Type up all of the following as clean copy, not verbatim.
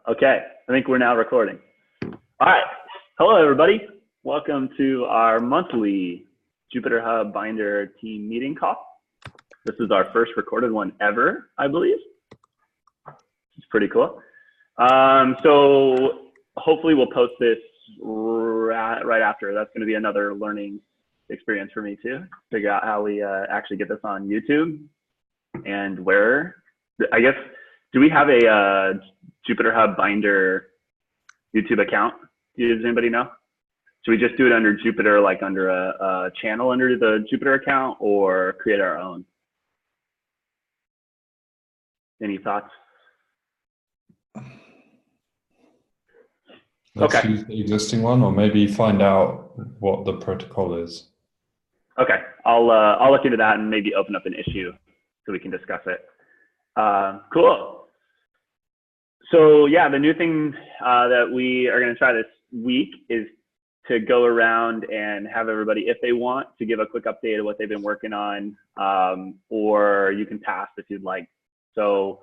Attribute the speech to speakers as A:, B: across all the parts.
A: Okay, I think we're now recording. All right, hello everybody. Welcome to our monthly JupyterHub Binder team meeting call. This is our first recorded one ever, I believe. It's pretty cool. So hopefully we'll post this right after. That's going to be another learning experience for me too. Figure out how we actually get this on YouTube and where. I guess, do we have a JupyterHub Binder YouTube account? Does anybody know? Should we just do it under Jupyter, like under a channel under the Jupyter account, or create our own? Any thoughts?
B: Let's use the existing one, or maybe find out what the protocol is. Okay,
A: I'll look into that and maybe open up an issue so we can discuss it. Cool. So yeah, the new thing that we are going to try this week is to go around and have everybody, if they want, to give a quick update of what they've been working on, or you can pass if you'd like. So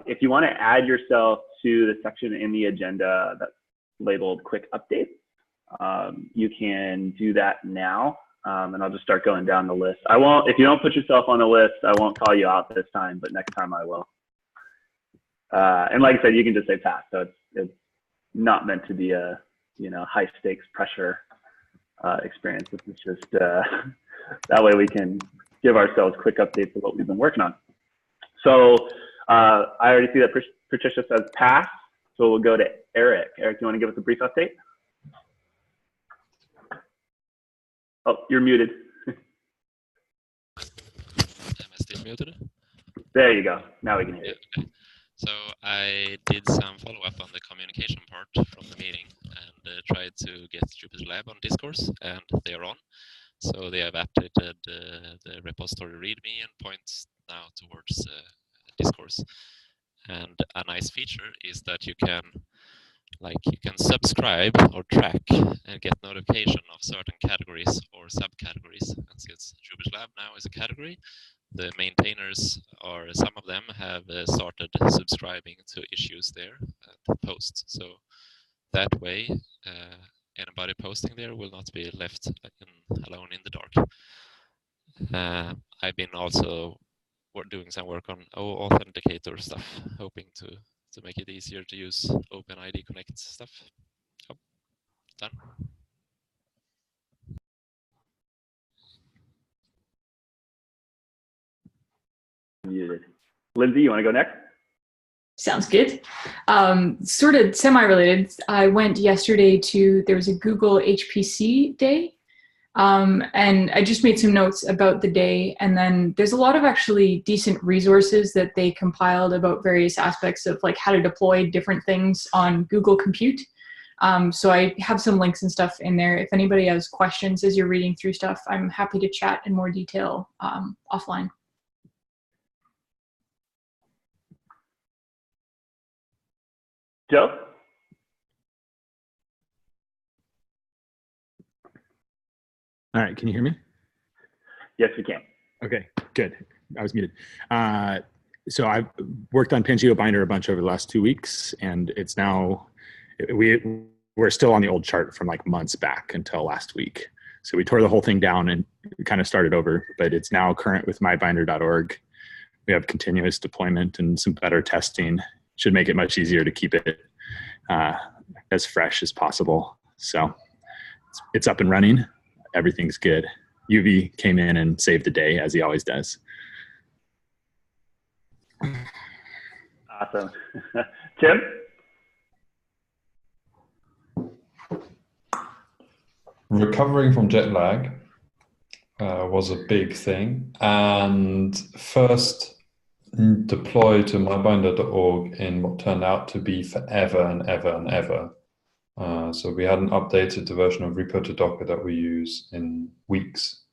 A: if you want to add yourself to the section in the agenda that's labeled quick update, you can do that now. And I'll just start going down the list. I won't, if you don't put yourself on the list, I won't call you out this time, but next time I will. And like I said, you can just say pass. So it's not meant to be a, high stakes pressure experience. This is just, that way we can give ourselves quick updates of what we've been working on. So I already see that Patricia says pass. So we'll go to Eric. Eric, do you want to give us a brief update? Oh, you're muted.
C: Am I still muted?
A: There you go. Now we can hear you.
C: Okay. So I did some follow-up on the communication part from the meeting and tried to get JupyterLab on Discourse, and they are on. So they have updated the repository README and points now towards Discourse. And a nice feature is that you can subscribe or track and get notification of certain categories or subcategories. And since JupyterLab now is a category, the maintainers, or some of them, have started subscribing to issues there and posts. So that way, anybody posting there will not be left alone in the dark. I've been also doing some work on Authenticator stuff, hoping to make it easier to use OpenID Connect stuff. Oh, done.
A: Muted. Lindsay, you want to go next?
D: Sounds good. Sort of semi-related. I went yesterday there was a Google HPC day. And I just made some notes about the day, and then there's a lot of actually decent resources that they compiled about various aspects of like how to deploy different things on Google Compute. So I have some links and stuff in there. If anybody has questions as you're reading through stuff, I'm happy to chat in more detail offline.
A: Joe?
E: All right, can you hear me?
A: Yes, we can.
E: Okay, good. I was muted. So I've worked on PangeoBinder a bunch over the last 2 weeks, and it's now, we're still on the old chart from like months back until last week. So we tore the whole thing down and kind of started over, but it's now current with mybinder.org. We have continuous deployment and some better testing. Should make it much easier to keep it as fresh as possible. So it's up and running. Everything's good. UV came in and saved the day, as he always does.
A: Awesome. Tim?
B: Recovering from jet lag was a big thing. And first deploy to mybinder.org in what turned out to be forever and ever and ever. So we hadn't updated the version of repo to Docker that we use in weeks.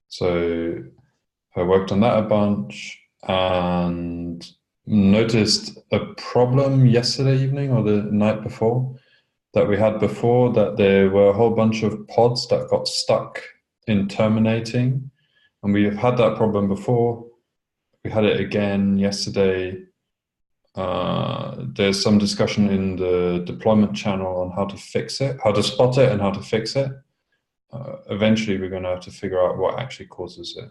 B: So I worked on that a bunch and noticed a problem yesterday evening or the night before that we had before, that there were a whole bunch of pods that got stuck in terminating. And we've had that problem before. We had it again yesterday. There's some discussion in the deployment channel on how to fix it, how to spot it and how to fix it. Eventually, we're going to have to figure out what actually causes it.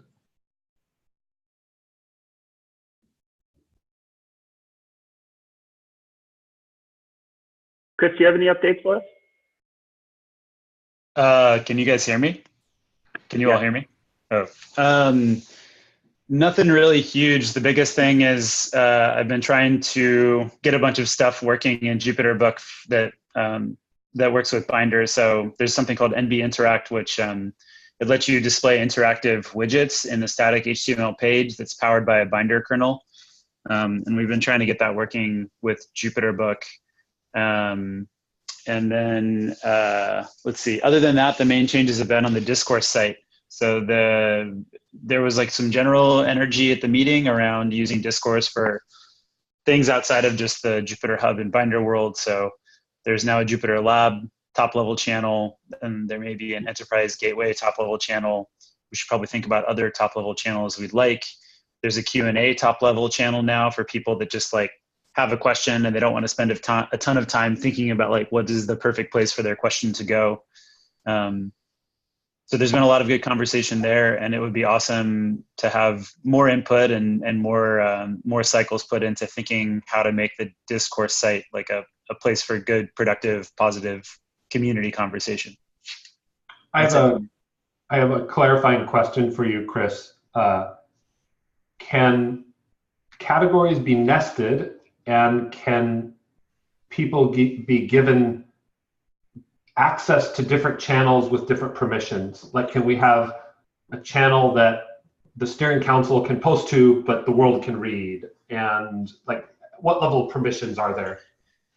A: Chris, do you have any updates for us?
F: Can you guys hear me? Can you all hear me? Oh, nothing really huge. The biggest thing is I've been trying to get a bunch of stuff working in JupyterBook that that works with Binder. So there's something called NB Interact, which it lets you display interactive widgets in the static HTML page that's powered by a Binder kernel. And we've been trying to get that working with JupyterBook. And then let's see, other than that, the main changes have been on the discourse site. So there was like some general energy at the meeting around using discourse for things outside of just the JupyterHub and Binder world. So there's now a Jupyter Lab top-level channel, and there may be an enterprise gateway top-level channel. We should probably think about other top-level channels we'd like. There's a Q&A top-level channel now for people that just like have a question and they don't want to spend a ton of time thinking about like what is the perfect place for their question to go. So there's been a lot of good conversation there, and it would be awesome to have more input and more cycles put into thinking how to make the discourse site like a place for good, productive, positive community conversation.
G: I have a clarifying question for you, Chris. Can categories be nested, and can people be given access to different channels with different permissions? Like, can we have a channel that the steering council can post to, but the world can read? And like, what level of permissions are there?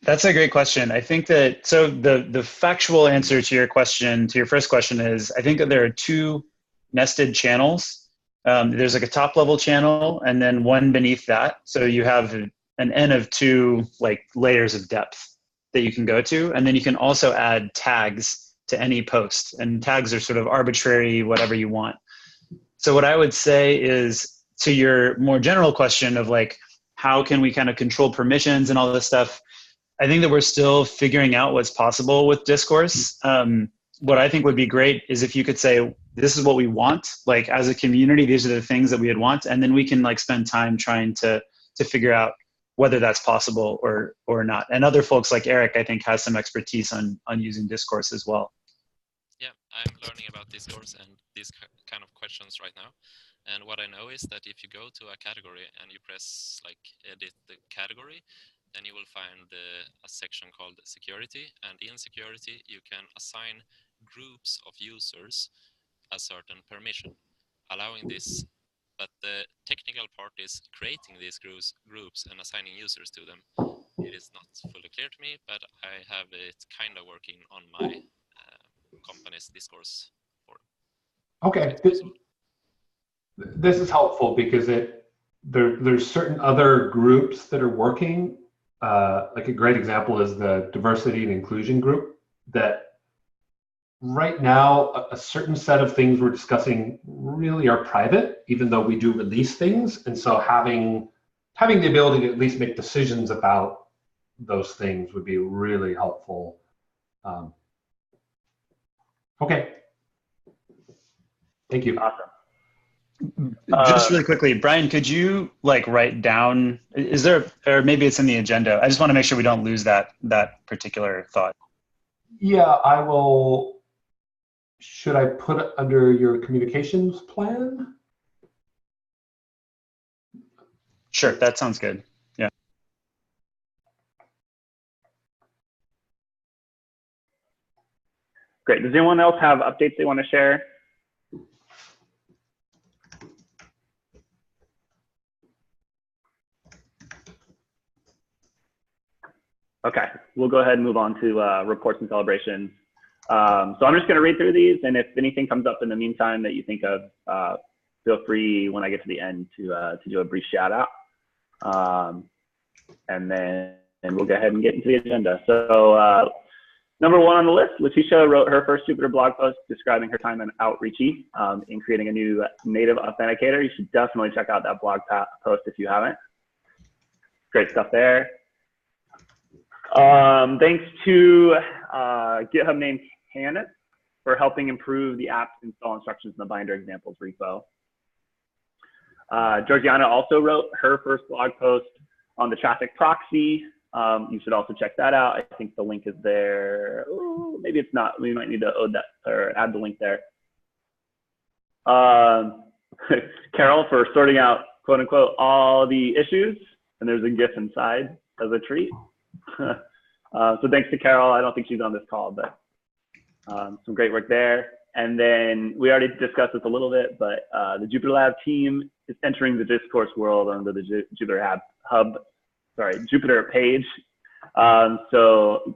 F: That's a great question. I think that, so the factual answer to your question, to your first question is, I think that there are two nested channels. There's like a top level channel and then one beneath that. So you have an N of two like layers of depth that you can go to. And then you can also add tags to any post, and tags are sort of arbitrary, whatever you want. So what I would say is, to your more general question of like, how can we kind of control permissions and all this stuff? I think that we're still figuring out what's possible with discourse. What I think would be great is if you could say, this is what we want, like as a community, these are the things that we would want. And then we can like spend time trying to figure out whether that's possible or not. And other folks like Eric, I think, has some expertise on using discourse as well.
C: Yeah, I'm learning about discourse and these kind of questions right now. And what I know is that if you go to a category and you press like edit the category, then you will find a section called security. And in security, you can assign groups of users a certain permission, allowing this. But the technical part is creating these groups and assigning users to them. It is not fully clear to me, but I have it kind of working on my company's discourse forum.
G: Okay, this is helpful because there's certain other groups that are working. Like a great example is the diversity and inclusion group, that right now a certain set of things we're discussing really are private, even though we do release things. And so having the ability to at least make decisions about those things would be really helpful. Okay. Thank you.
A: Awesome.
F: Just really quickly, Brian, could you like write down, is there, or maybe it's in the agenda. I just want to make sure we don't lose that particular thought.
G: Yeah, I will. Should I put it under your communications plan?
F: Sure, that sounds good. Yeah.
A: Great. Does anyone else have updates they want to share? Okay, we'll go ahead and move on to reports and celebrations. So I'm just going to read through these, and if anything comes up in the meantime that you think of, feel free when I get to the end to do a brief shout out. And then we'll go ahead and get into the agenda. So number one on the list, Letitia wrote her first Jupyter blog post describing her time in Outreachy in creating a new native authenticator. You should definitely check out that blog post if you haven't. great stuff there. Thanks to GitHub named Hannah for helping improve the app's install instructions in the binder examples repo. Georgiana also wrote her first blog post on the traffic proxy. You should also check that out. I think the link is there. Ooh, maybe it's not. We might need to add the link there. Carol for sorting out, quote unquote, all the issues. And there's a GIF inside as a treat. So thanks to Carol. I don't think she's on this call, but some great work there. And then we already discussed this a little bit, but the JupyterLab team is entering the discourse world under the Jupyter page. So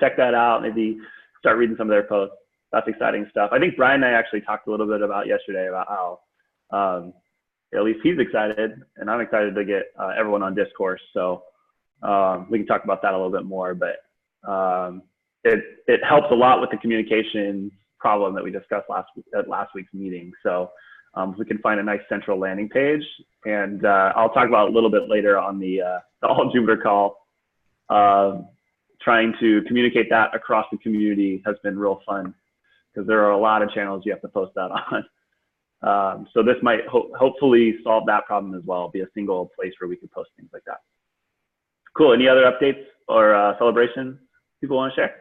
A: check that out. Maybe start reading some of their posts. That's exciting stuff. I think Brian and I actually talked a little bit about yesterday about how at least he's excited, and I'm excited to get everyone on discourse. So we can talk about that a little bit more, but it helps a lot with the communication problem that we discussed at last week's meeting. So we can find a nice central landing page, and I'll talk about a little bit later on the All Jupyter call. Trying to communicate that across the community has been real fun because there are a lot of channels you have to post that on. So this might hopefully solve that problem as well, be a single place where we can post things like that. Cool. Any other updates or celebrations people want to share?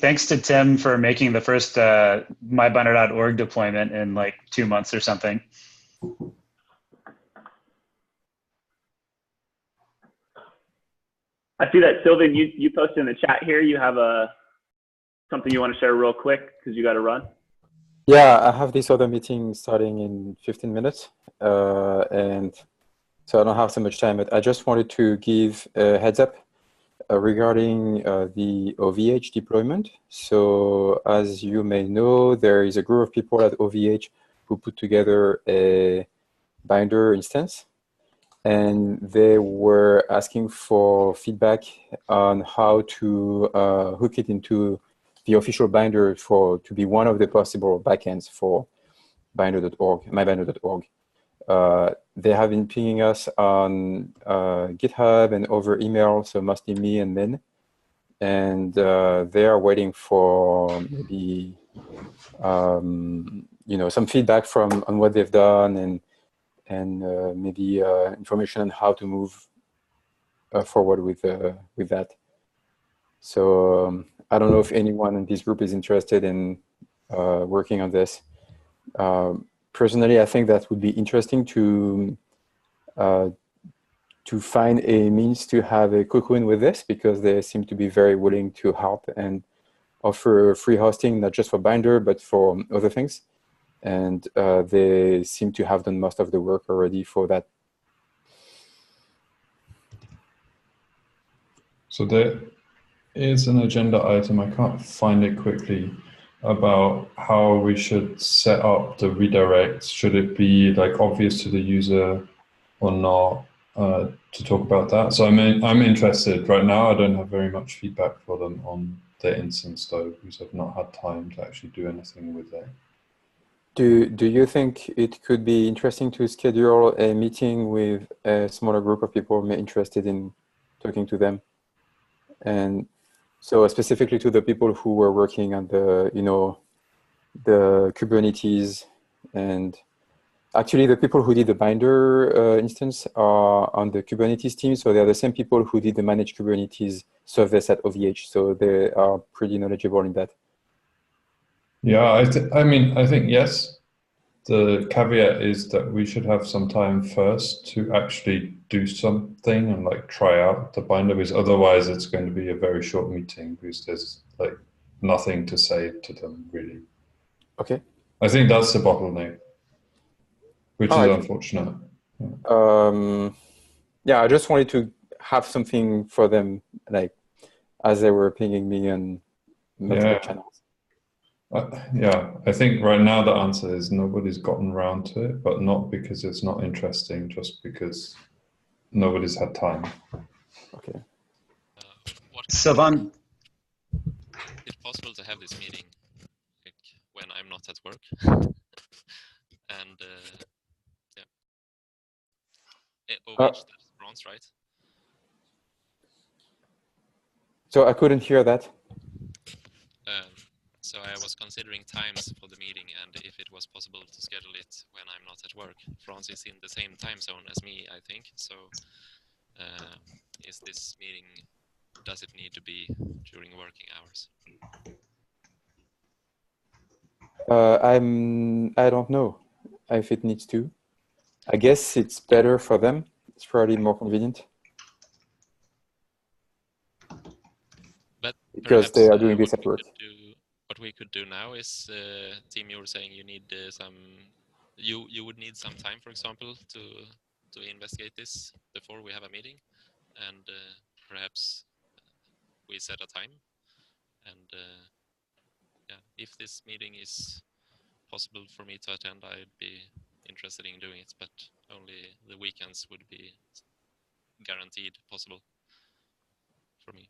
F: Thanks to Tim for making the first mybinder.org deployment in like 2 months or something.
A: I see that, Sylvan, you posted in the chat here. You have something you want to share real quick because you got to run.
H: Yeah, I have this other meeting starting in 15 minutes. And so I don't have so much time, but I just wanted to give a heads up regarding the Ovh deployment. So as you may know, there is a group of people at Ovh who put together a binder instance. And they were asking for feedback on how to hook it into the official binder to be one of the possible backends for binder.org, mybinder.org. They have been pinging us on GitHub and over email, so mostly me and Min. And they are waiting for maybe some feedback on what they've done and maybe information on how to move forward with that. So I don't know if anyone in this group is interested in working on this. Personally, I think that would be interesting to find a means to have a quick win with this, because they seem to be very willing to help and offer free hosting, not just for Binder, but for other things. And they seem to have done most of the work already for that.
B: So there is an agenda item, I can't find it quickly, about how we should set up the redirects. Should it be like obvious to the user or not, to talk about that? So I'm interested. Right now I don't have very much feedback for them on their instance though, because I've not had time to actually do anything with it.
H: Do you think it could be interesting to schedule a meeting with a smaller group of people interested in talking to them? And so specifically to the people who were working on the, the Kubernetes, and actually the people who did the Binder instance are on the Kubernetes team. So they're the same people who did the managed Kubernetes service at Ovh. So they are pretty knowledgeable in that.
B: Yeah, I think yes. The caveat is that we should have some time first to actually do something and like try out the Binder, because otherwise it's going to be a very short meeting because there's like nothing to say to them really.
H: Okay.
B: I think that's the bottleneck, which is unfortunate.
H: Yeah, I just wanted to have something for them, like as they were pinging me on multiple channels.
B: Yeah, I think right now the answer is nobody's gotten around to it, but not because it's not interesting, just because nobody's had time.
H: Okay.
F: Sylvan,
C: is it possible to have this meeting like, when I'm not at work? And yeah, Ovh, that's bronze, right?
H: So I couldn't hear that.
C: So I was considering times for the meeting and if it was possible to schedule it when I'm not at work. France is in the same time zone as me, I think. So is this meeting, does it need to be during working hours?
H: I don't know if it needs to. I guess it's better for them. It's probably more convenient.
C: But
H: because they are doing this at work.
C: What we could do now is, Tim, you were saying you need you would need some time, for example, to investigate this before we have a meeting, and perhaps we set a time, and yeah, if this meeting is possible for me to attend, I'd be interested in doing it, but only the weekends would be guaranteed possible for me.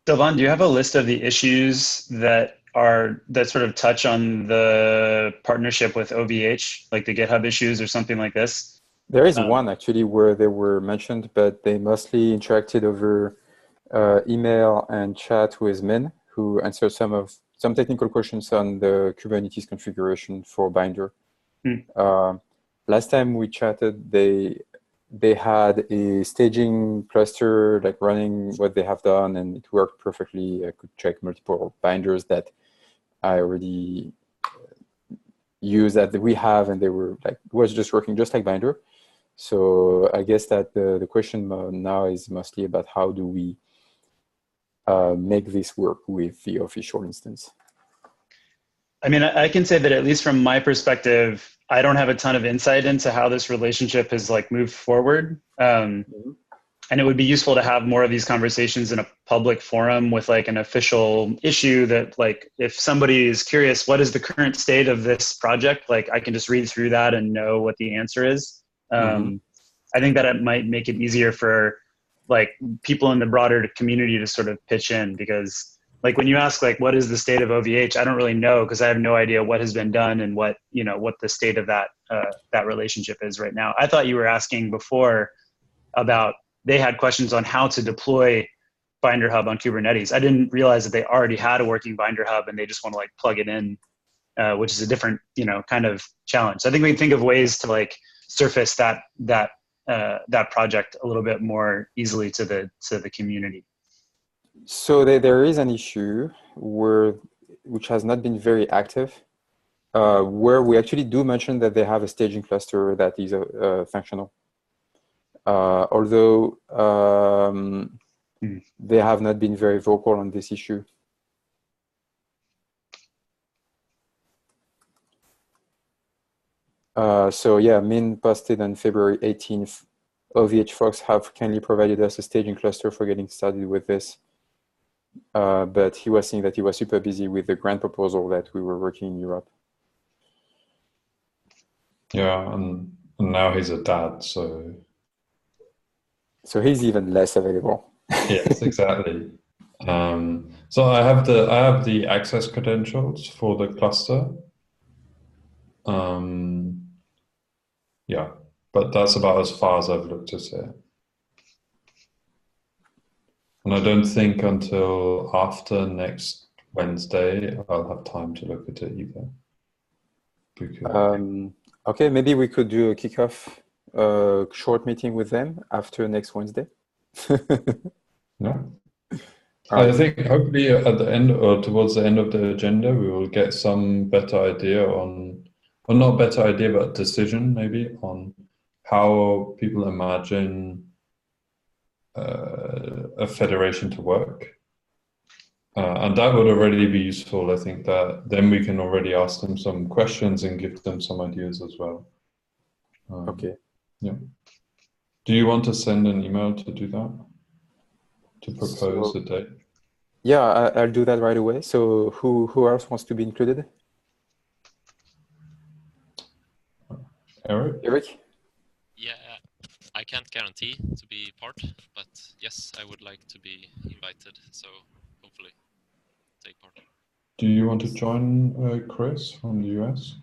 F: Sylvain, do you have a list of the issues that sort of touch on the partnership with OVH, like the GitHub issues or something like this?
H: There is one actually where they were mentioned, but they mostly interacted over email and chat with Min, who answered some technical questions on the Kubernetes configuration for Binder. Last time we chatted, they had a staging cluster like running what they have done, and it worked perfectly. I could check multiple binders that I already use that we have, and they were like, it was just working just like Binder. So I guess that the question now is mostly about how do we make this work with the official instance.
F: I mean, I can say that at least from my perspective, I don't have a ton of insight into how this relationship has like moved forward. And it would be useful to have more of these conversations in a public forum with like an official issue that like, if somebody is curious, what is the current state of this project? Like I can just read through that and know what the answer is. I think that it might make it easier for like people in the broader community to sort of pitch in, because like when you ask like, what is the state of OVH? I don't really know, because I have no idea what has been done and what the state of that relationship is right now. I thought you were asking before about they had questions on how to deploy Binder Hub on Kubernetes. I didn't realize that they already had a working Binder Hub and they just want to like plug it in, which is a different, kind of challenge. So I think we can think of ways to like surface that project a little bit more easily to the community.
H: So there is an issue which has not been very active, where we actually do mention that they have a staging cluster that is functional. Although they have not been very vocal on this issue. So yeah, Min posted on February 18th, OVH folks have kindly provided us a staging cluster for getting started with this. But he was saying that he was super busy with the grant proposal that we were working in Europe.
B: Yeah, and now he's a dad, so
H: he's even less available.
B: Yes, exactly. So I have the access credentials for the cluster. Yeah, but that's about as far as I've looked at it. And I don't think until after next Wednesday I'll have time to look at it either. Because...
H: okay, maybe we could do a kickoff short meeting with them after next Wednesday.
B: Yeah. I think hopefully at the end or towards the end of the agenda, we will get some better idea on, or not better idea, but decision maybe on how people imagine a federation to work. And that would already be useful. I think that then we can already ask them some questions and give them some ideas as well.
H: Okay.
B: Yeah. Do you want to send an email to do that? To propose a date?
H: Yeah, I'll do that right away. So who else wants to be included? Eric?
C: Yeah, I can't guarantee to be part, but yes, I would like to be invited. So hopefully take part.
B: do you want to join Chris from the US?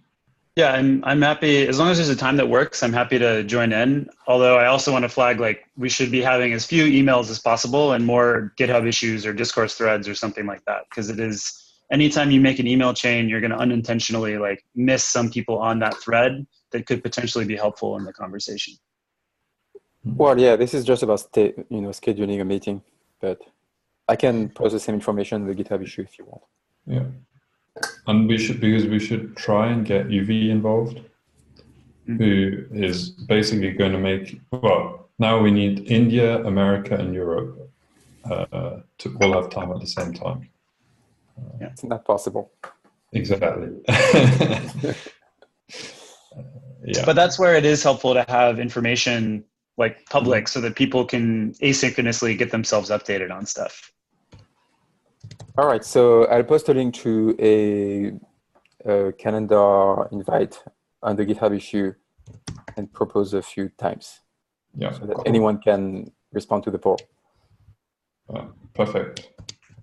F: Yeah, I'm happy as long as there's a time that works. I'm happy to join in. Although I also want to flag like we should be having as few emails as possible and more GitHub issues or discourse threads or something like that. Because it is anytime you make an email chain, you're going to unintentionally like miss some people on that thread that could potentially be helpful in the conversation.
H: Well, yeah, this is just about scheduling a meeting, but I can post the same information in the GitHub issue if you want.
B: Yeah. And we should try and get UV involved, who is basically going to make, well, now we need India, America, and Europe to all have time at the same time.
H: It's not possible.
B: Exactly. Yeah.
F: But that's where it is helpful to have information like public so that people can asynchronously get themselves updated on stuff.
H: All right, so I'll post a link to a calendar invite on the GitHub issue and propose a few times.
B: Yeah,
H: so that anyone can respond to the poll.
B: Perfect.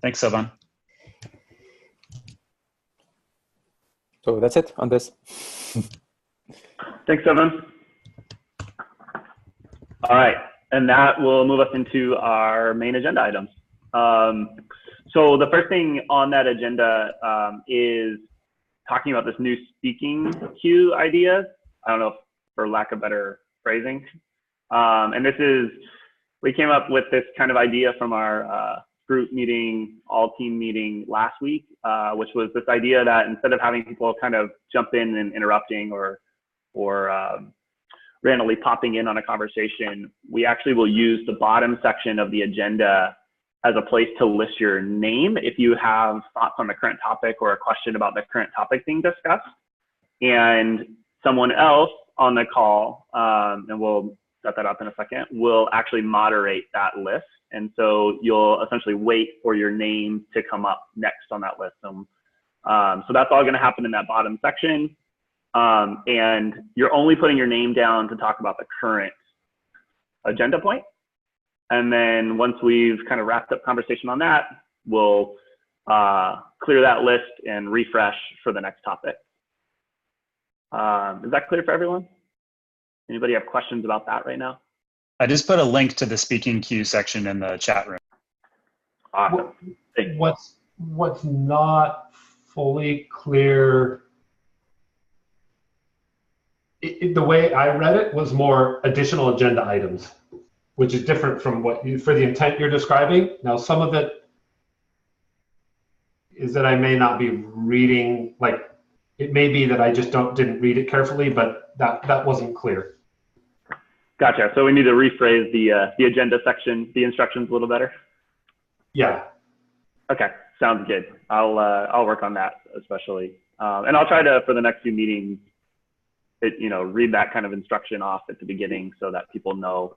F: Thanks, Sylvan.
H: So that's it on this.
A: Thanks, Evan. All right, and that will move us into our main agenda items. So the first thing on that agenda is talking about this new speaking queue idea. I don't know if for lack of better phrasing. And this is, we came up with this kind of idea from our group meeting, all team meeting last week, which was this idea that instead of having people kind of jump in and interrupting or randomly popping in on a conversation, we actually will use the bottom section of the agenda as a place to list your name if you have thoughts on the current topic or a question about the current topic being discussed. And someone else on the call, and we'll set that up in a second, will actually moderate that list. And so you'll essentially wait for your name to come up next on that list. So that's all going to happen in that bottom section. And you're only putting your name down to talk about the current agenda point. And then once we've kind of wrapped up conversation on that, we'll clear that list and refresh for the next topic. Is that clear for everyone? Anybody have questions about that right now?
F: I just put a link to the speaking queue section in the chat room.
A: Awesome.
G: What's not fully clear, the way I read it was more additional agenda items, which is different from what you, for the intent you're describing. Now, some of it is that I may not be reading, like it may be that I just didn't read it carefully, but that wasn't clear.
A: Gotcha. So we need to rephrase the agenda section, the instructions a little better.
G: Yeah.
A: Okay, sounds good. I'll work on that especially, and I'll try to for the next few meetings, read that kind of instruction off at the beginning so that people know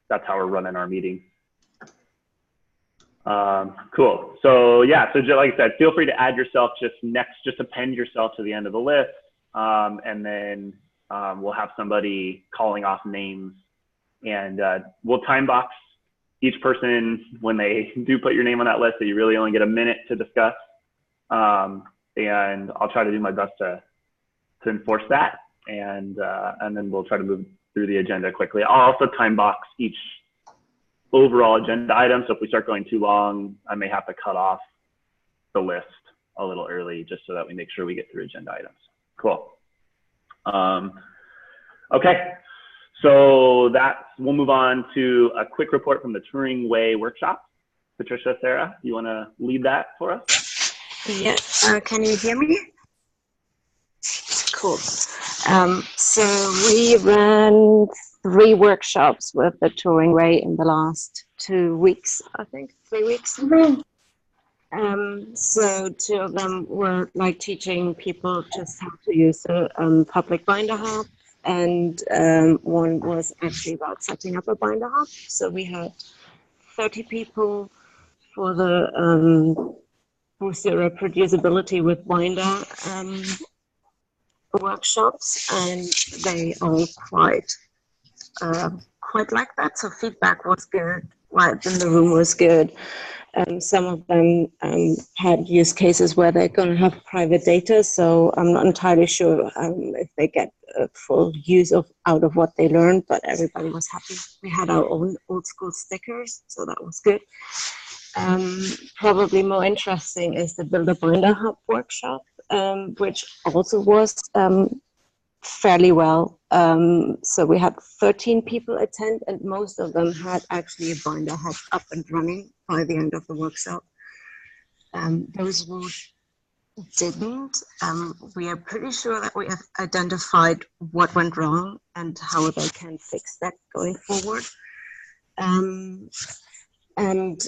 A: that's how we're running our meeting. Cool. So yeah, so just like I said, feel free to add yourself just append yourself to the end of the list. And then we'll have somebody calling off names, and we'll time box each person when they do put your name on that list, so you really only get a minute to discuss. And I'll try to do my best to enforce that. And then we'll try to move through the agenda quickly. I'll also time box each overall agenda item. So if we start going too long, I may have to cut off the list a little early just so that we make sure we get through agenda items. Cool. Okay, so we'll move on to a quick report from the Turing Way workshop. Patricia, Sarah, you want to lead that for us?
I: Yeah, can you hear me? Cool. So we ran 3 workshops with the Turing Way in the last 2 weeks, I think, 3 weeks. So 2 of them were like teaching people just how to use the public Binder Hub, and one was actually about setting up a Binder Hub. So we had 30 people for the booster reproducibility with Binder workshops, and they all quite like that. So feedback was good, right in the room was good. Some of them had use cases where they're going to have private data, so I'm not entirely sure if they get full use out of what they learned, but everybody was happy. We had our own old school stickers, so that was good. Probably more interesting is the Build a Binder Hub workshop, which also was fairly well. So we had 13 people attend, and most of them had actually a Binder Hub up and running by the end of the workshop. Those who didn't, we are pretty sure that we have identified what went wrong and how they can fix that going forward. And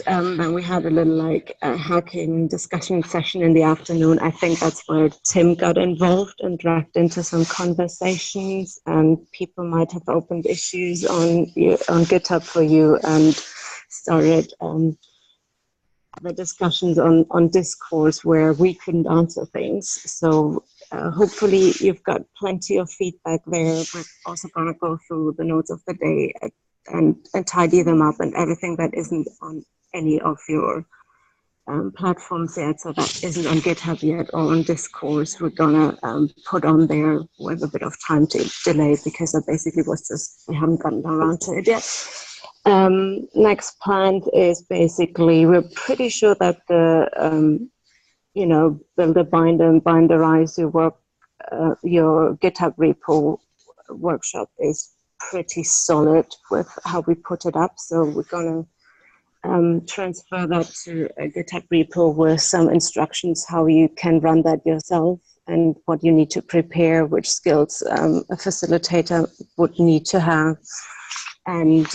I: then we had a little like hacking discussion session in the afternoon. I think that's where Tim got involved and dragged into some conversations, and people might have opened issues on GitHub for you and started the discussions on discourse where we couldn't answer things. So hopefully you've got plenty of feedback there. We're also going to go through the notes of the day and tidy them up, and everything that isn't on any of your platforms yet, so that isn't on GitHub yet or on Discourse, we're gonna put on there with a bit of time to delay, because that basically was just, we haven't gotten around to it yet. Next plan is basically, we're pretty sure that the, build a binder and binderize your work, your GitHub repo workshop is pretty solid with how we put it up. So we're going to transfer that to a GitHub repo with some instructions how you can run that yourself and what you need to prepare, which skills a facilitator would need to have, and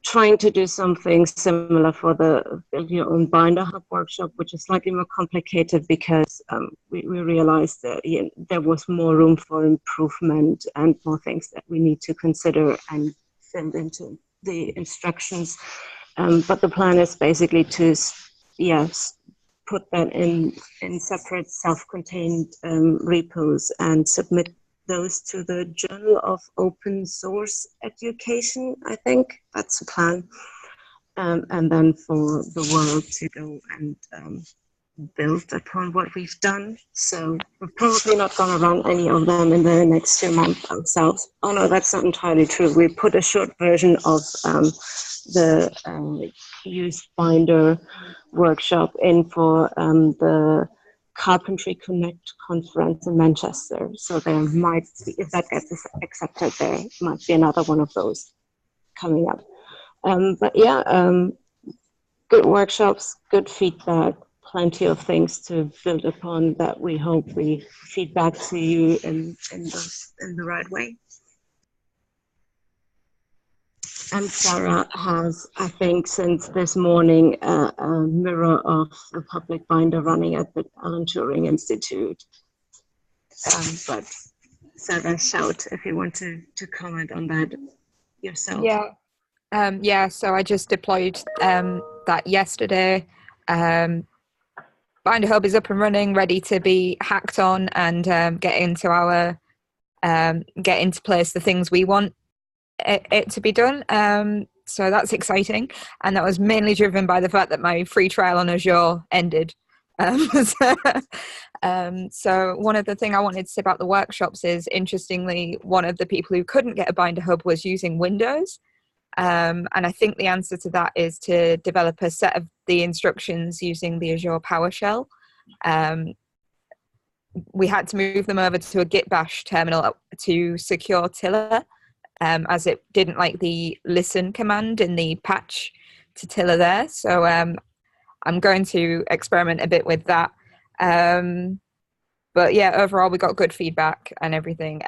I: trying to do something similar for the Build Your Own Binder Hub workshop, which is slightly more complicated because we realized that there was more room for improvement and more things that we need to consider and send into the instructions. But the plan is basically to, put that in separate self-contained repos and submit those to the Journal of Open Source Education. I think that's the plan. And then for the world to go and build upon what we've done. So we're probably not going to run any of them in the next 2 months ourselves. Oh no, that's not entirely true. We put a short version of the Use Binder workshop in for the Carpentry Connect conference in Manchester. So there might be, if that gets accepted, there might be another one of those coming up. Good workshops, good feedback, plenty of things to build upon that we hope we feed back to you in the right way. And Sarah has, I think, since this morning, a mirror of a public binder running at the Alan Turing Institute. But Sarah, shout if you want to comment on that yourself.
J: Yeah. So I just deployed that yesterday. Binder Hub is up and running, ready to be hacked on and get into place the things we want it to be done. So that's exciting, and that was mainly driven by the fact that my free trial on Azure ended. So one of the things I wanted to say about the workshops is, interestingly, one of the people who couldn't get a Binder Hub was using Windows. And I think the answer to that is to develop a set of the instructions using the Azure PowerShell. We had to move them over to a Git bash terminal to secure Tiller, as it didn't like the listen command in the patch to Tiller there. So I'm going to experiment a bit with that. But yeah, overall we got good feedback and everything.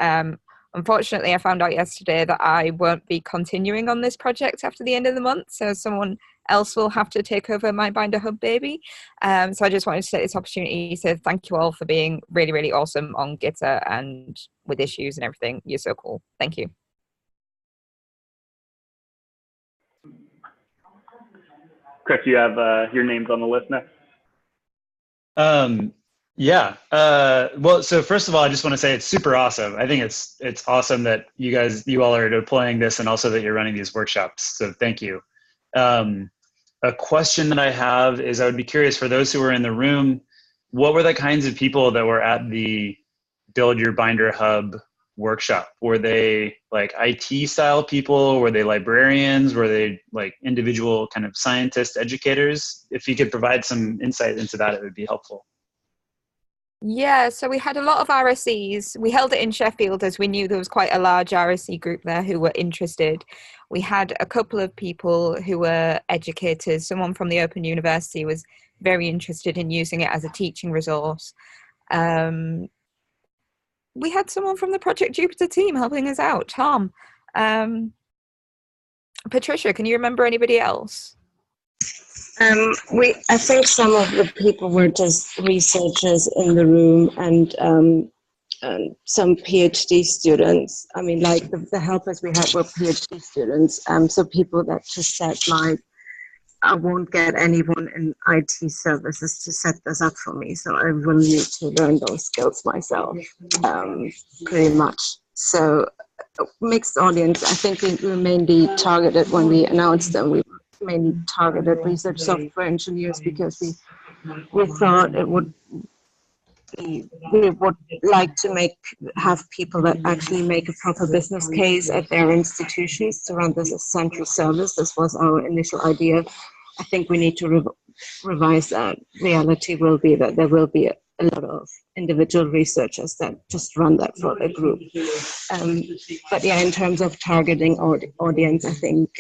J: Unfortunately, I found out yesterday that I won't be continuing on this project after the end of the month, so someone else will have to take over my Binder Hub baby. So I just wanted to take this opportunity to thank you all for being really, really awesome on Gitter and with issues and everything. You're so cool. Thank you.
A: Chris, you have your names on the list next.
F: Well, so first of all, I just want to say it's super awesome. I think it's awesome that you all are deploying this, and also that you're running these workshops. So thank you. a question that I have is, I would be curious for those who were in the room, what were the kinds of people that were at the Build Your Binder Hub workshop? Were they like IT style people? Were they librarians? Were they like individual kind of scientists, educators? If you could provide some insight into that, it would be helpful.
J: Yeah, so we had a lot of RSEs. We held it in Sheffield as we knew there was quite a large RSE group there who were interested. We had a couple of people who were educators. Someone from the Open University was very interested in using it as a teaching resource. We had someone from the Project Jupyter team helping us out, Tom. Patricia, can you remember anybody else?
I: I think some of the people were just researchers in the room, and some PhD students. I mean, like the helpers we had were PhD students. So people that just said like, I won't get anyone in IT services to set this up for me, so I will need to learn those skills myself, pretty much. So mixed audience. I think we mainly targeted, when we announced them, we mainly targeted research software engineers, because we thought it would we would like to have people that actually make a proper business case at their institutions to run this as central service. This was our initial idea. I think we need to revise that. Reality will be that there will be a lot of individual researchers that just run that for the group. But yeah, in terms of targeting audience, I think,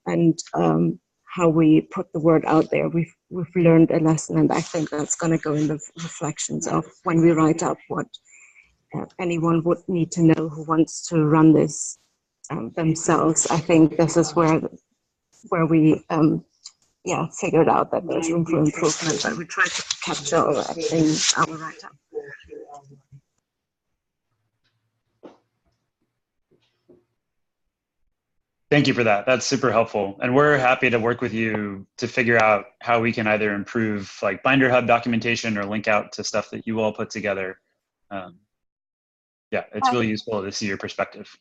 I: and how we put the word out there, we've learned a lesson, and I think that's going to go in the reflections of when we write up what anyone would need to know who wants to run this themselves. I think this is where we figured out that there's room for improvement, but we try to capture all that in our write-up.
F: Thank you for that. That's super helpful. And we're happy to work with you to figure out how we can either improve like Binder Hub documentation or link out to stuff that you all put together. Yeah, it's really useful to see your perspective.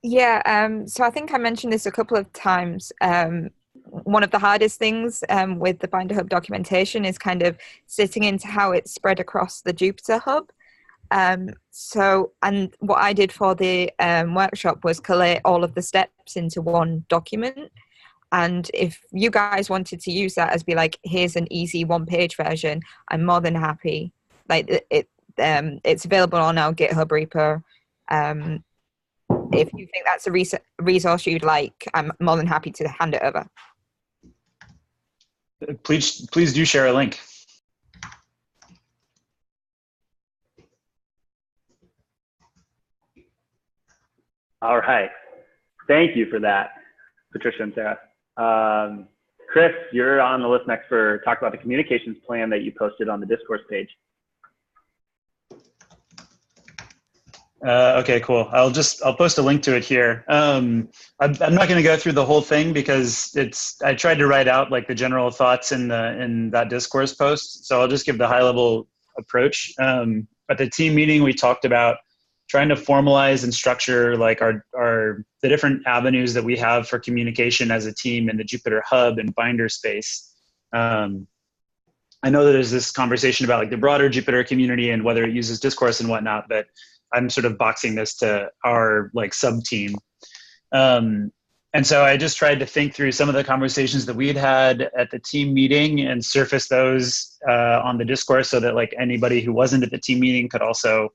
J: Yeah, so I think I mentioned this a couple of times. One of the hardest things with the Binder Hub documentation is kind of sitting into how it's spread across the Jupyter Hub. And what I did for the workshop was collate all of the steps into one document. And if you guys wanted to use that as be like, here's an easy one-page version, I'm more than happy. Like it's available on our GitHub repo. If you think that's a resource you'd like, I'm more than happy to hand it over.
F: Please do share a link.
A: All right. Thank you for that, Patricia and Sarah. Chris, you're on the list next for talk about the communications plan that you posted on the discourse page.
F: Okay, cool. I'll post a link to it here. I'm not going to go through the whole thing because I tried to write out like the general thoughts in that discourse post. So I'll just give the high level approach. At the team meeting, we talked about trying to formalize and structure like the different avenues that we have for communication as a team in the Jupyter Hub and Binder space. I know that there's this conversation about like the broader Jupyter community and whether it uses discourse and whatnot, but I'm sort of boxing this to our like sub team. And so I just tried to think through some of the conversations that we had at the team meeting and surface those on the discourse so that like anybody who wasn't at the team meeting could also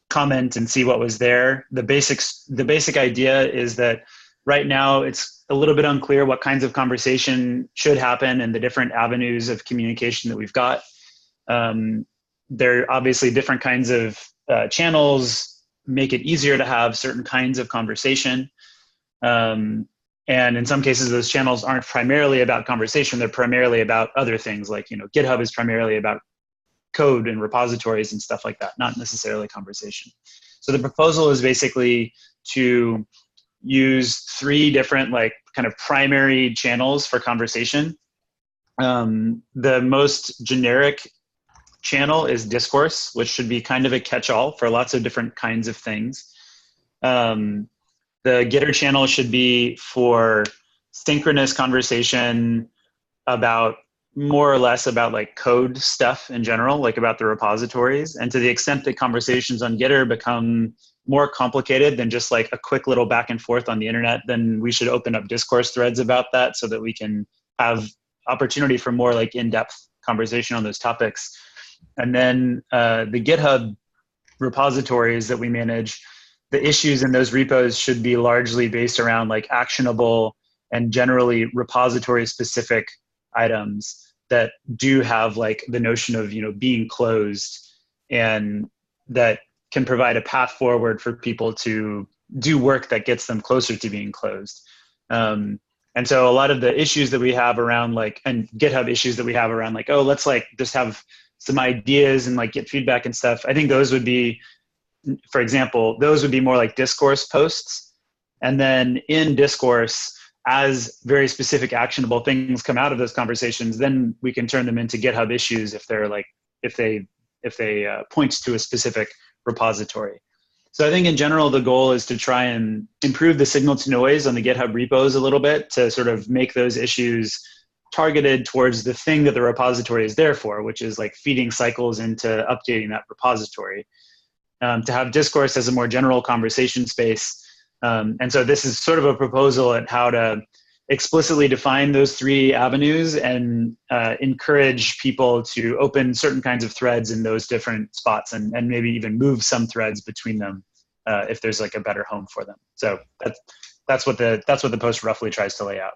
F: comment and see what was there. The basic idea is that right now it's a little bit unclear what kinds of conversation should happen and the different avenues of communication that we've got. There are obviously different kinds of channels make it easier to have certain kinds of conversation. And in some cases, those channels aren't primarily about conversation. They're primarily about other things like, GitHub is primarily about code and repositories and stuff like that, not necessarily conversation. So the proposal is basically to use 3 different like kind of primary channels for conversation. The most generic channel is discourse, which should be kind of a catch-all for lots of different kinds of things. The Getter channel should be for synchronous conversation about more or less about like code stuff in general, like about the repositories. And to the extent that conversations on Gitter become more complicated than just like a quick little back and forth on the internet, then we should open up discourse threads about that so that we can have opportunity for more like in-depth conversation on those topics. And then the GitHub repositories that we manage, the issues in those repos should be largely based around like actionable and generally repository specific items that do have like the notion of, you know, being closed, and that can provide a path forward for people to do work that gets them closer to being closed. And so a lot of the issues that we have around like, and GitHub issues that we have around like, oh, let's like just have some ideas and like get feedback and stuff. I think those would be, for example, those would be more like discourse posts. And then in discourse, as very specific actionable things come out of those conversations, then we can turn them into GitHub issues if they're like, if they point to a specific repository. So I think in general, the goal is to try and improve the signal to noise on the GitHub repos a little bit to sort of make those issues targeted towards the thing that the repository is there for, which is like feeding cycles into updating that repository. To have discourse as a more general conversation space. And so this is sort of a proposal at how to explicitly define those three avenues and encourage people to open certain kinds of threads in those different spots, and maybe even move some threads between them if there's like a better home for them. So that's what the post roughly tries to lay out.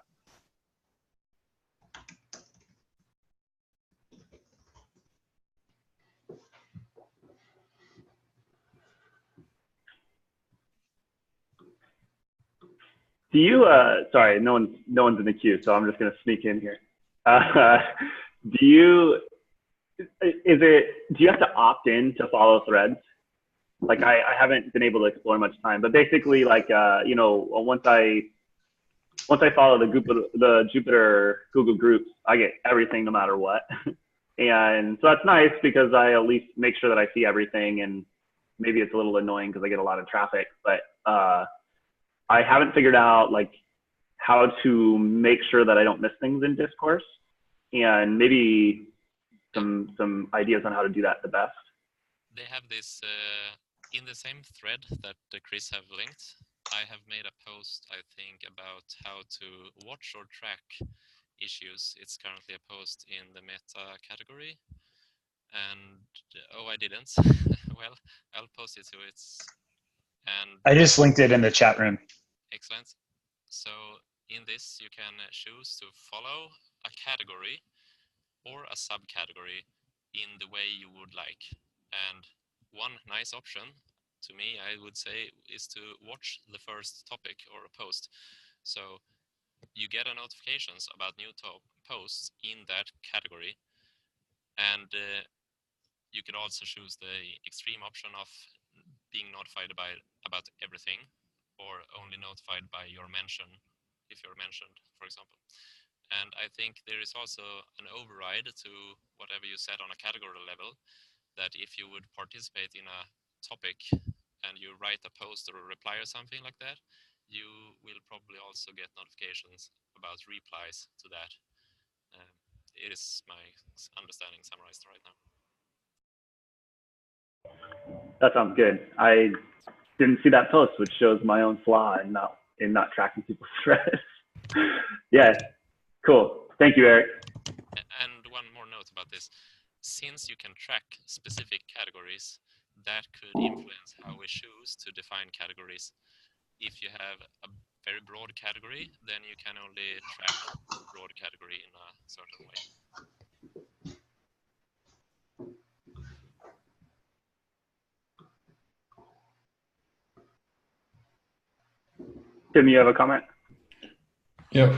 A: Do you, sorry, no one's in the queue, so I'm just gonna sneak in here. Do you have to opt in to follow threads? Like I haven't been able to explore much time, but basically like, you know, once I follow the Jupyter Google groups, I get everything no matter what. And so that's nice because I at least make sure that I see everything, and maybe it's a little annoying because I get a lot of traffic, but I haven't figured out like how to make sure that I don't miss things in discourse, and maybe some ideas on how to do that the best.
C: They have this in the same thread that Chris have linked. I have made a post, I think, about how to watch or track issues. It's currently a post in the meta category, and oh, I didn't. Well, I'll post it to it. And
F: I just linked it in the chat room.
C: Excellent. So in this, you can choose to follow a category or a subcategory in the way you would like. And one nice option to me, I would say, is to watch the first topic or a post. So you get a notifications about new posts in that category. And you could also choose the extreme option of being notified about everything, or only notified by your mention, if you're mentioned, for example. And I think there is also an override to whatever you set on a category level, that if you would participate in a topic and you write a post or a reply or something like that, you will probably also get notifications about replies to that. It is my understanding summarized right now.
A: That sounds good. I didn't see that post, which shows my own flaw in not tracking people's threads. Yeah, cool. Thank you, Eric.
C: And one more note about this. Since you can track specific categories, that could influence how we choose to define categories. If you have a very broad category, then you can only track the broad category in a certain way.
A: Tim, you have a comment?
B: Yep.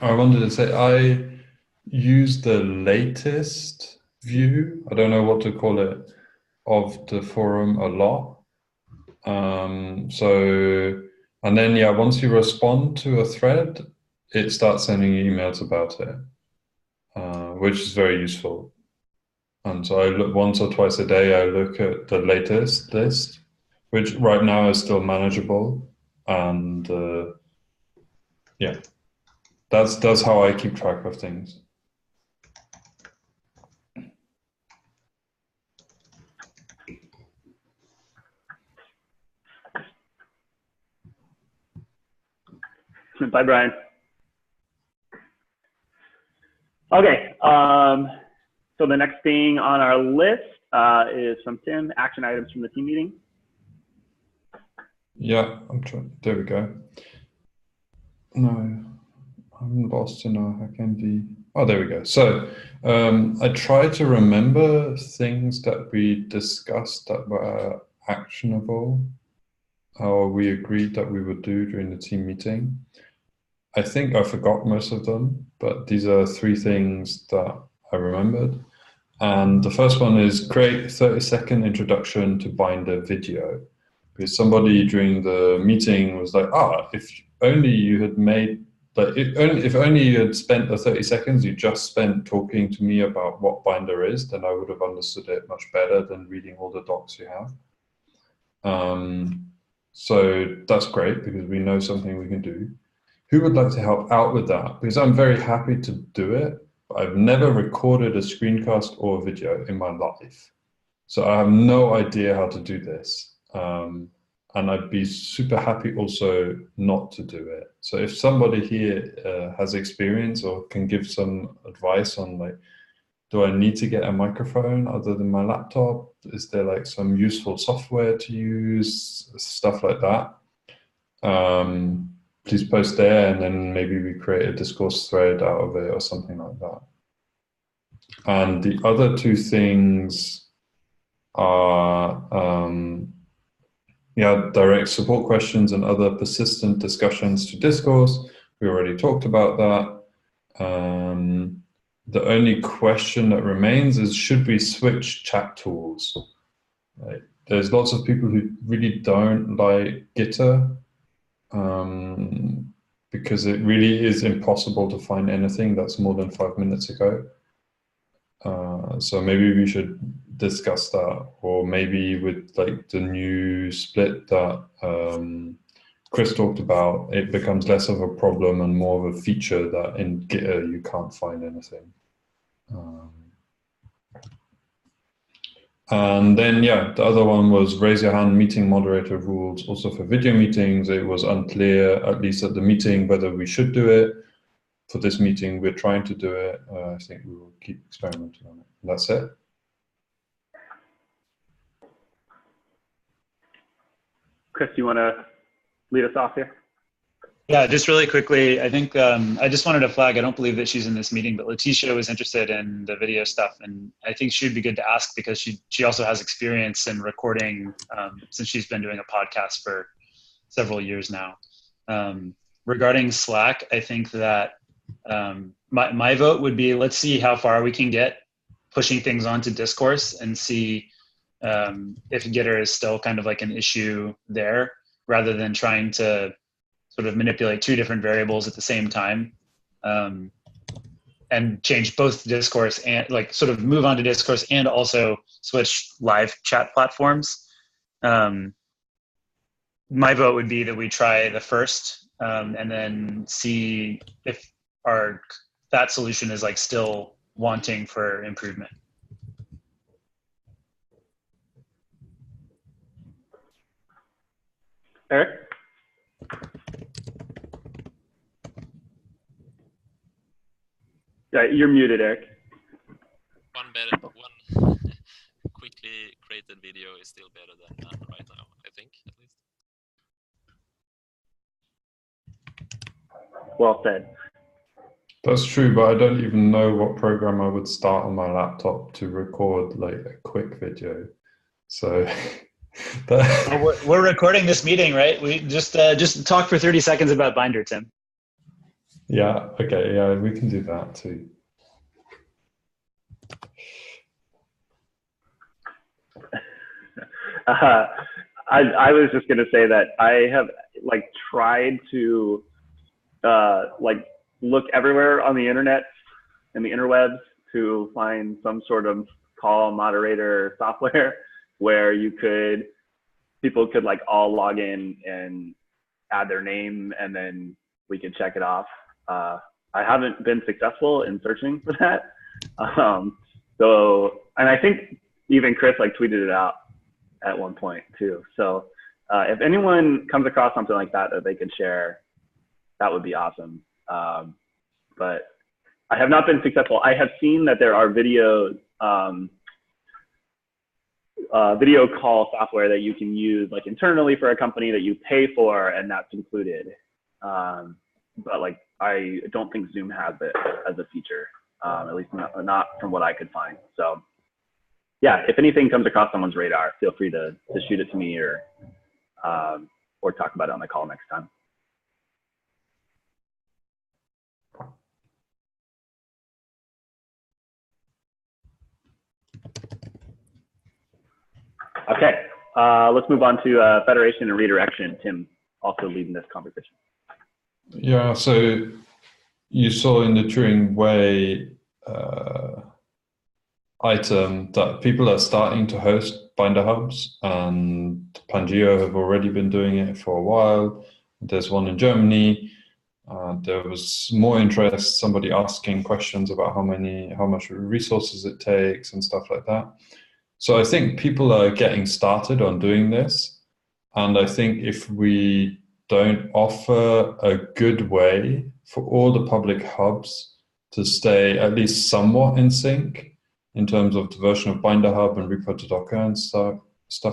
B: I wanted to say I use the latest view, I don't know what to call it, of the forum a lot. And then, yeah, once you respond to a thread, it starts sending you emails about it, which is very useful. And so I look once or twice a day, I look at the latest list, which right now is still manageable. And yeah, that's how I keep track of things.
A: Bye, Brian. Okay, so the next thing on our list is from Tim, action items from the team meeting.
B: Yeah, I'm trying. There we go. No, I'm lost in our HackMD. Oh, there we go. So I try to remember things that we discussed that were actionable, or we agreed that we would do during the team meeting. I think I forgot most of them, but these are 3 things that I remembered. And the first one is create a 30-second introduction to Binder video. Because somebody during the meeting was like, if only you had made, like, if only you had spent the 30 seconds you just spent talking to me about what Binder is, then I would have understood it much better than reading all the docs you have. So that's great because we know something we can do. Who would like to help out with that? Because I'm very happy to do it, but I've never recorded a screencast or a video in my life. So I have no idea how to do this. And I'd be super happy also not to do it. So if somebody here has experience or can give some advice on, like, do I need to get a microphone other than my laptop? Is there like some useful software to use? Stuff like that. Please post there, and then maybe we create a discourse thread out of it or something like that. And the other 2 things are direct support questions and other persistent discussions to discourse. We already talked about that. The only question that remains is, should we switch chat tools? Right. There's lots of people who really don't like Gitter because it really is impossible to find anything that's more than 5 minutes ago. So maybe we should discuss that, or maybe with like the new split that Chris talked about, it becomes less of a problem and more of a feature that in Gitter you can't find anything. And then, the other one was raise your hand meeting moderator rules. Also for video meetings, it was unclear, at least at the meeting, whether we should do it. For this meeting, we're trying to do it. I think we will keep experimenting on it. And that's it.
A: Chris, do you want to lead us off here?
F: Yeah, just really quickly, I think I just wanted to flag, I don't believe that she's in this meeting, but Letitia was interested in the video stuff, and I think she'd be good to ask because she also has experience in recording since she's been doing a podcast for several years now. Regarding Slack, I think that my vote would be, let's see how far we can get pushing things onto discourse and see if Gitter is still kind of like an issue there, rather than trying to sort of manipulate 2 different variables at the same time, and change both discourse and like sort of move on to discourse and also switch live chat platforms. My vote would be that we try the first and then see if that solution is like still wanting for improvement.
A: Eric? Yeah, you're muted, Eric.
C: One quickly created video is still better than none right now, I think, at least.
A: Well said.
B: That's true, but I don't even know what program I would start on my laptop to record like a quick video. So
F: we're recording this meeting, right? We just talk for 30 seconds about Binder, Tim.
B: Yeah, okay, yeah, we can do that too.
A: I was just going to say that I have like tried to like look everywhere on the internet and the interwebs to find some sort of call moderator software where people could like all log in and add their name, and then we could check it off. I haven't been successful in searching for that. So, and I think even Chris like tweeted it out at one point too. So if anyone comes across something like that that they could share, that would be awesome. But I have not been successful. I have seen that there are videos, video call software that you can use like internally for a company that you pay for, and that's included. But like, I don't think Zoom has it as a feature, at least not from what I could find. So yeah, if anything comes across someone's radar, feel free to shoot it to me or talk about it on the call next time. Okay, let's move on to federation and redirection. Tim also leading this conversation.
B: Yeah, so you saw in the Turing Way item that people are starting to host binder hubs, and Pangeo have already been doing it for a while. There's one in Germany. There was more interest, somebody asking questions about how much resources it takes and stuff like that. So I think people are getting started on doing this. And I think if we don't offer a good way for all the public hubs to stay at least somewhat in sync in terms of the version of Binder Hub and repo to Docker and stuff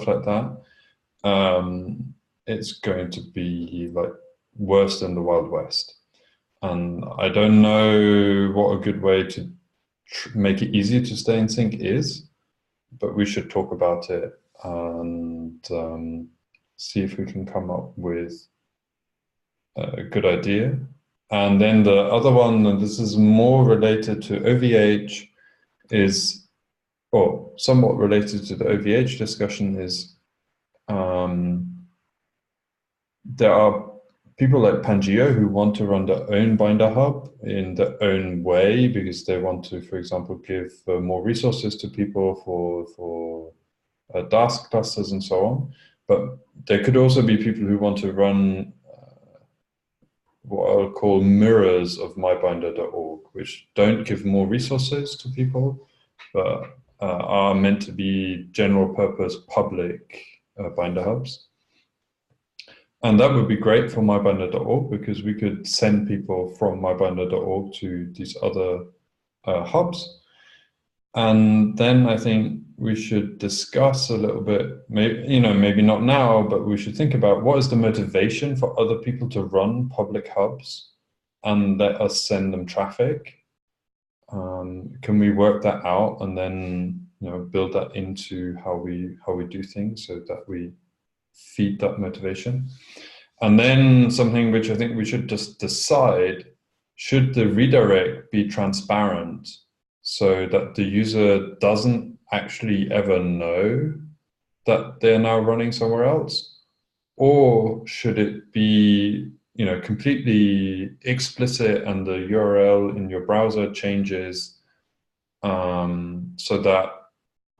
B: like that, it's going to be like worse than the Wild West. And I don't know what a good way to make it easier to stay in sync is, but we should talk about it and see if we can come up with a good idea. And then the other one, and this is more related to OVH, is, or somewhat related to the OVH discussion, is there are people like Pangeo who want to run their own binder hub in their own way because they want to, for example, give more resources to people for Dask clusters and so on. But there could also be people who want to run what I'll call mirrors of mybinder.org, which don't give more resources to people, but are meant to be general purpose public binder hubs. And that would be great for mybinder.org because we could send people from mybinder.org to these other hubs. And then I think we should discuss a little bit, maybe not now, but we should think about what is the motivation for other people to run public hubs and let us send them traffic. Can we work that out and then build that into how we do things so that we feed that motivation? And then something which I think we should just decide, should the redirect be transparent so that the user doesn't actually ever know that they're now running somewhere else? Or should it be completely explicit and the URL in your browser changes so that,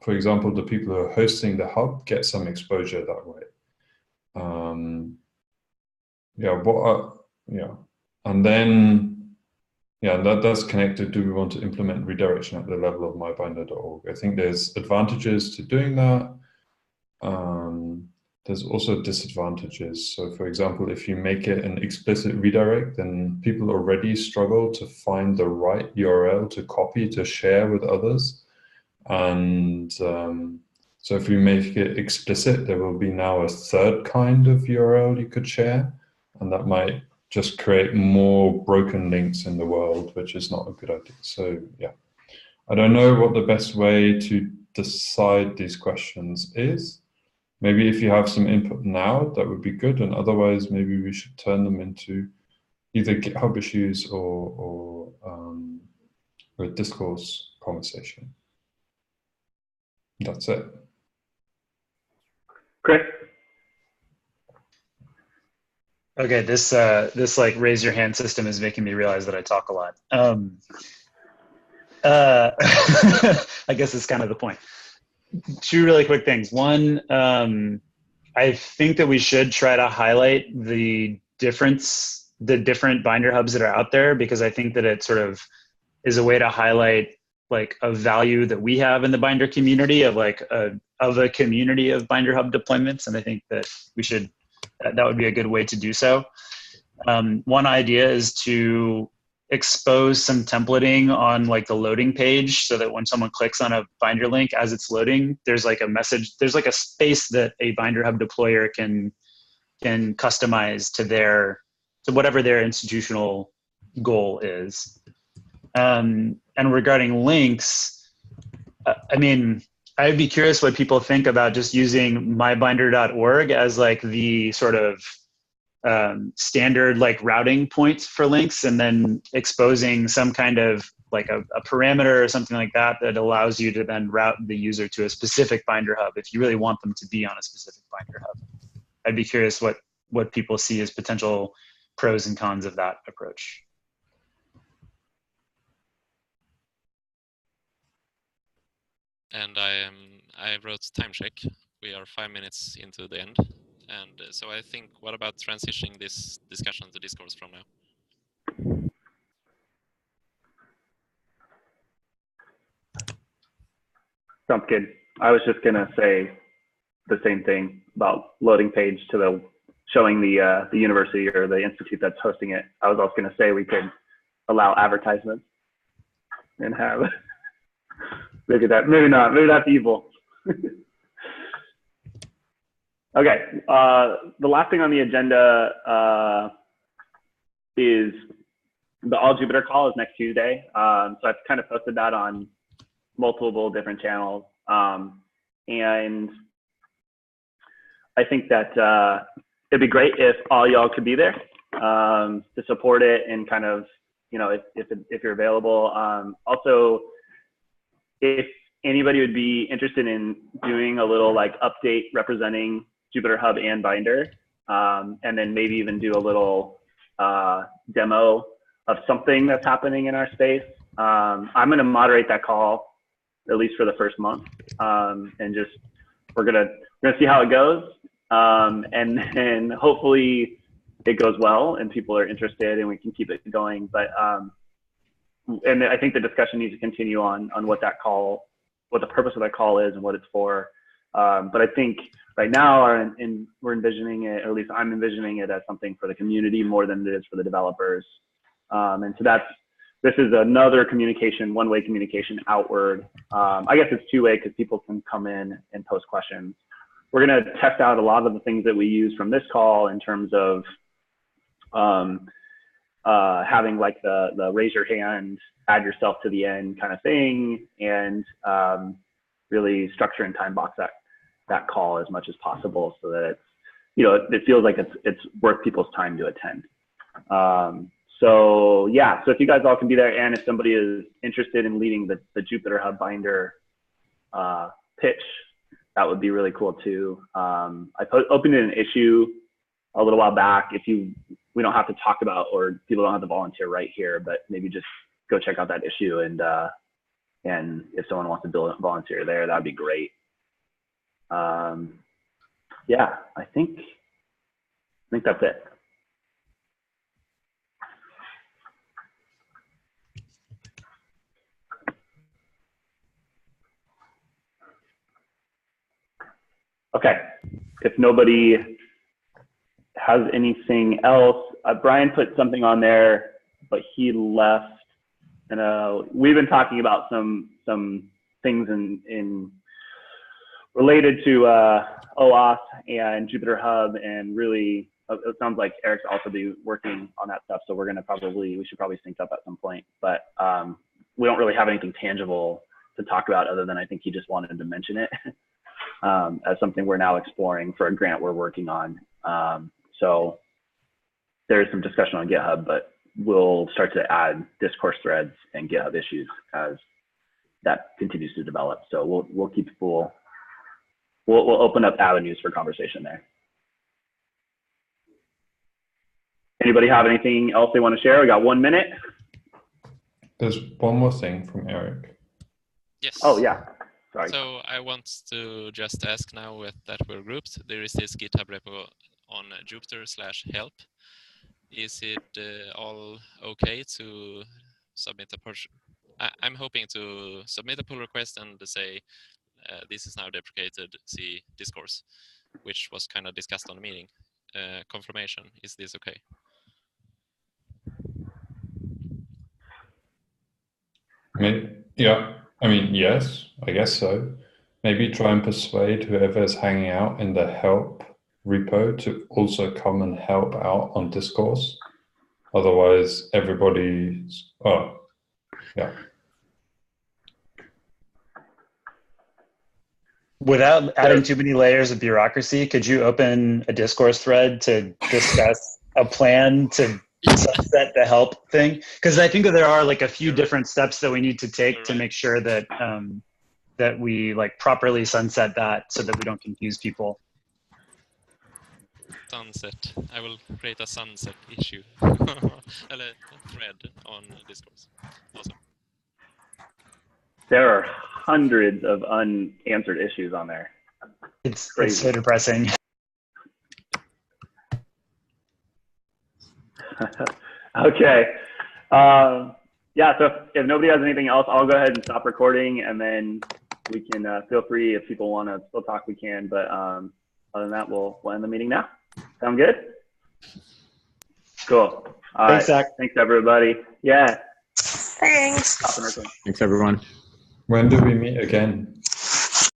B: for example, the people who are hosting the hub get some exposure that way? And then, that's connected. Do we want to implement redirection at the level of mybinder.org? I think there's advantages to doing that. There's also disadvantages. So for example, if you make it an explicit redirect, then people already struggle to find the right URL to copy, to share with others. And so if we make it explicit, there will be now a third kind of URL you could share. And that might just create more broken links in the world, which is not a good idea. So yeah, I don't know what the best way to decide these questions is. Maybe if you have some input now, that would be good. And otherwise, maybe we should turn them into either GitHub issues or a discourse conversation. That's it.
A: Chris?
F: Okay, this like raise your hand system is making me realize that I talk a lot. I guess it's kind of the point. Two really quick things. One, I think that we should try to highlight the difference the different binder hubs that are out there, because I think that it sort of is a way to highlight like a value that we have in the binder community of like a community of binder hub deployments. And I think that that would be a good way to do so. One idea is to expose some templating on like the loading page, so that when someone clicks on a binder link as it's loading, there's like a message, there's like a space that a binder hub deployer can customize to whatever their institutional goal is. And regarding links, I mean, I'd be curious what people think about just using mybinder.org as like the sort of standard like routing point for links, and then exposing some kind of like a parameter or something like that that allows you to then route the user to a specific binder hub if you really want them to be on a specific binder hub. I'd be curious what people see as potential pros and cons of that approach.
C: And I wrote time check. We are 5 minutes into the end. And so I think, what about transitioning this discussion to discourse from now?
A: Sounds good. I was just gonna say the same thing about loading page to showing the university or the institute that's hosting it. I was also gonna say we could allow advertisements and have look at that. Maybe not. Maybe that's evil. Okay. The last thing on the agenda is the All Jupyter call is next Tuesday. So I've kind of posted that on multiple different channels. And I think that it'd be great if all y'all could be there to support it and kind of, you know, if you're available. Also, if anybody would be interested in doing a little like update representing JupyterHub and Binder, and then maybe even do a little demo of something that's happening in our space. I'm going to moderate that call, at least for the first month, and just we're gonna see how it goes, and hopefully it goes well and people are interested and we can keep it going. But and I think the discussion needs to continue on what that call, what the purpose of that call is and what it's for. But I think right now we're envisioning it, or at least I'm envisioning it as something for the community more than it is for the developers. And so this is another communication, one-way communication outward. I guess it's two-way because people can come in and post questions. We're going to test out a lot of the things that we use from this call in terms of having like the raise your hand, add yourself to the end kind of thing, and really structure and time box that call as much as possible so that it's, you know, it feels like it's worth people's time to attend. So yeah, so if you guys all can be there, and if somebody is interested in leading the JupyterHub Binder pitch, that would be really cool too. I opened an issue a little while back. We don't have to talk about, or people don't have to volunteer right here, but maybe just go check out that issue, and if someone wants to volunteer there, that'd be great. Yeah, I think that's it. Okay, if nobody has anything else, Brian put something on there, but he left. And we've been talking about some things in related to OAuth and JupyterHub, and really it sounds like Eric's also be working on that stuff. So we should probably sync up at some point. But we don't really have anything tangible to talk about other than I think he just wanted to mention it. As something we're now exploring for a grant we're working on. So there's some discussion on GitHub, but we'll start to add discourse threads and GitHub issues as that continues to develop. So we'll open up avenues for conversation there. Anybody have anything else they want to share? We got 1 minute.
B: There's one more thing from Eric.
C: Yes.
A: Oh yeah. Sorry.
C: So I want to just ask now that we're grouped, there is this GitHub repo on Jupyter/help. is it all okay to submit a push? I'm hoping to submit a pull request and to say this is now deprecated, see discourse, which was kind of discussed on the meeting. Confirmation, is this okay?
B: Yes, I guess so. Maybe try and persuade whoever is hanging out in the help repo to also come and help out on discourse. Otherwise, everybody's, yeah.
F: Without adding too many layers of bureaucracy, could you open a discourse thread to discuss a plan to sunset the help thing? Because I think that there are like a few different steps that we need to take to make sure that that we like properly sunset that so that we don't confuse people.
C: Sunset. I will create a sunset issue. A thread on discourse. Awesome.
A: There are hundreds of unanswered issues on there.
F: It's
A: crazy.
F: so depressing.
A: Okay. Yeah, so if nobody has anything else, I'll go ahead and stop recording, and then we can feel free if people want to still talk, we can. But other than that, we'll end the meeting now. Sound good? Cool. All
F: Thanks,
A: right.
F: Zach.
A: Thanks, everybody. Yeah.
I: Thanks.
E: Thanks, everyone.
B: When do we meet again?